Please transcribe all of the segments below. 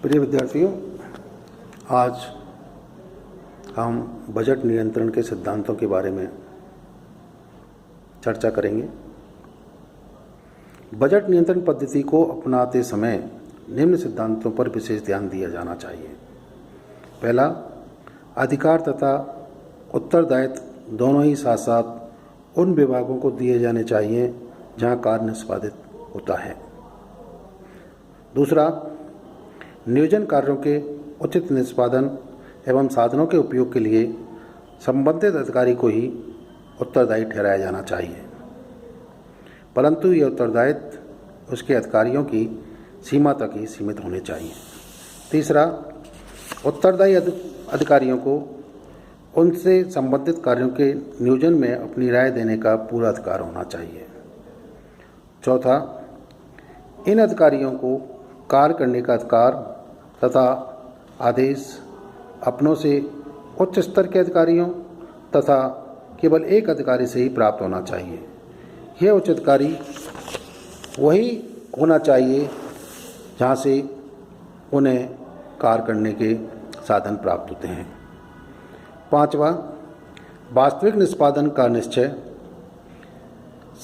प्रिय विद्यार्थियों, आज हम बजट नियंत्रण के सिद्धांतों के बारे में चर्चा करेंगे। बजट नियंत्रण पद्धति को अपनाते समय निम्न सिद्धांतों पर विशेष ध्यान दिया जाना चाहिए। पहला, अधिकार तथा उत्तरदायित्व दोनों ही साथ साथ उन विभागों को दिए जाने चाहिए जहां कार्य निष्पादित होता है। दूसरा, नियोजन कार्यों के उचित निष्पादन एवं साधनों के उपयोग के लिए संबंधित अधिकारी को ही उत्तरदायी ठहराया जाना चाहिए, परंतु यह उत्तरदायित्व उसके अधिकारियों की सीमा तक ही सीमित होने चाहिए। तीसरा, उत्तरदायी अधिकारियों को उनसे संबंधित कार्यों के नियोजन में अपनी राय देने का पूरा अधिकार होना चाहिए। चौथा, इन अधिकारियों को कार्य करने का अधिकार तथा आदेश अपनों से उच्च स्तर के अधिकारियों तथा केवल एक अधिकारी से ही प्राप्त होना चाहिए। यह उच्च अधिकारी वही होना चाहिए जहाँ से उन्हें कार्य करने के साधन प्राप्त होते हैं। पांचवा, वास्तविक निष्पादन का निश्चय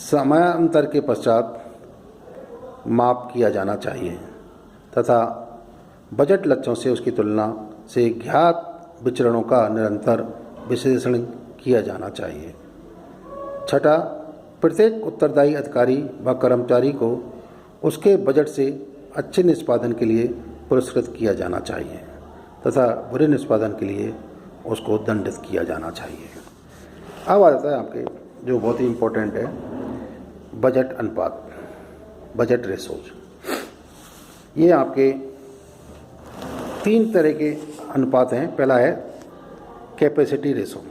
समयांतर के पश्चात माप किया जाना चाहिए तथा बजट लक्ष्यों से उसकी तुलना से ज्ञात विचरणों का निरंतर विश्लेषण किया जाना चाहिए। छठा, प्रत्येक उत्तरदायी अधिकारी व कर्मचारी को उसके बजट से अच्छे निष्पादन के लिए पुरस्कृत किया जाना चाहिए तथा बुरे निष्पादन के लिए उसको दंडित किया जाना चाहिए। अब आ जाता है आपके जो बहुत ही इम्पोर्टेंट है, बजट अनुपात, बजट रेशोज। ये आपके तीन तरह के अनुपात हैं। पहला है कैपेसिटी रेशो।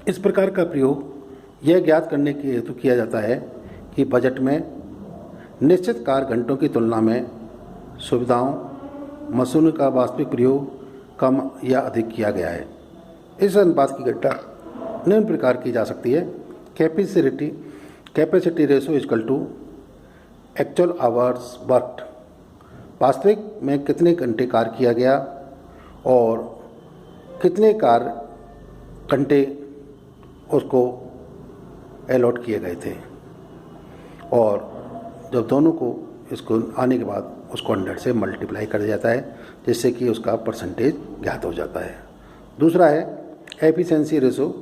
इस प्रकार का प्रयोग यह ज्ञात करने के हेतु किया जाता है कि बजट में निश्चित कार्य घंटों की तुलना में सुविधाओं मशीनों का वास्तविक प्रयोग कम या अधिक किया गया है। इस अनुपात की गणना निम्न प्रकार की जा सकती है। Capacity ratio equal to actual hours worked, वास्तविक में कितने घंटे कार्य किया गया और कितने कार्य घंटे उसको अलॉट किए गए थे, और जब दोनों को इसको आने के बाद उसको 100 से मल्टीप्लाई कर दिया जाता है, जिससे कि उसका परसेंटेज ज्ञात हो जाता है। दूसरा है एफिशिएंसी रेशो।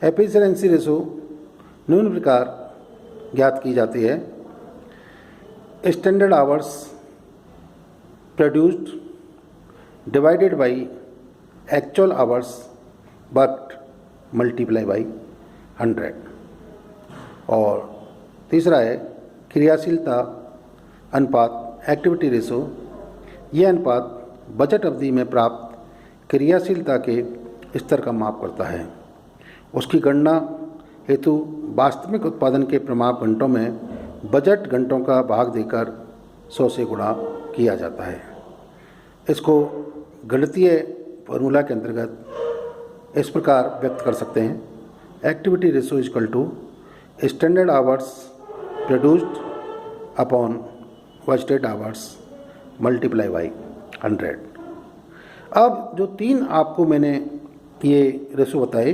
एफिशिएंसी रेशो निम्न प्रकार ज्ञात की जाती है। Standard hours produced divided by actual hours worked multiply by 100। और तीसरा है क्रियाशीलता अनुपात, एक्टिविटी रेशो। यह अनुपात बजट अवधि में प्राप्त क्रियाशीलता के स्तर का माप करता है। उसकी गणना हेतु वास्तविक उत्पादन के प्रमाप घंटों में बजट घंटों का भाग देकर 100 से गुणा किया जाता है। इसको गणितीय फॉर्मूला के अंतर्गत इस प्रकार व्यक्त कर सकते हैं। Activity ratio equal to standard hours produced upon worked hours multiply by 100। अब जो तीन आपको मैंने ये रेशो बताए,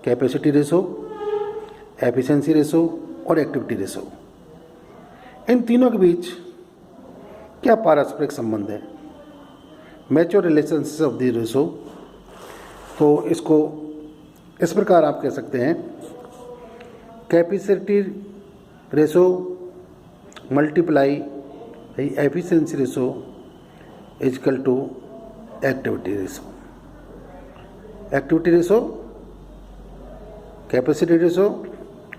कैपेसिटी रेशो, एफिशिएंसी रेशो और एक्टिविटी रेशो, इन तीनों के बीच क्या पारस्परिक संबंध है, mutual relationship of the ratio. तो इसको इस प्रकार आप कह सकते हैं, capacity ratio multiply efficiency ratio equal to activity ratio. Activity ratio, capacity ratio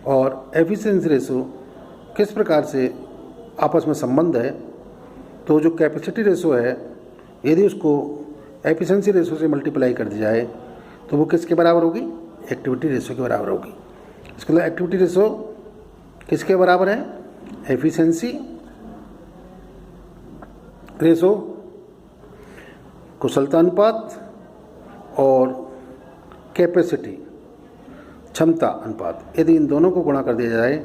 और एफिशिएंसी रेशो किस प्रकार से आपस में संबंध है। तो जो कैपेसिटी रेशो है, यदि उसको एफिशिएंसी रेशो से मल्टीप्लाई कर दी जाए तो वो किसके बराबर होगी, एक्टिविटी रेशो के बराबर होगी। इसके लिए एक्टिविटी रेशो किसके बराबर है, एफिशिएंसी रेशो, कुशलता अनुपात, और कैपेसिटी क्षमता अनुपात। यदि इन दोनों को गुणा कर दिया जाए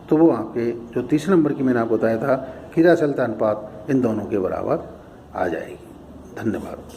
तो वो आपके जो तीसरे नंबर की मैंने आपको बताया था क्रियाशीलता अनुपात इन दोनों के बराबर आ जाएगी। धन्यवाद।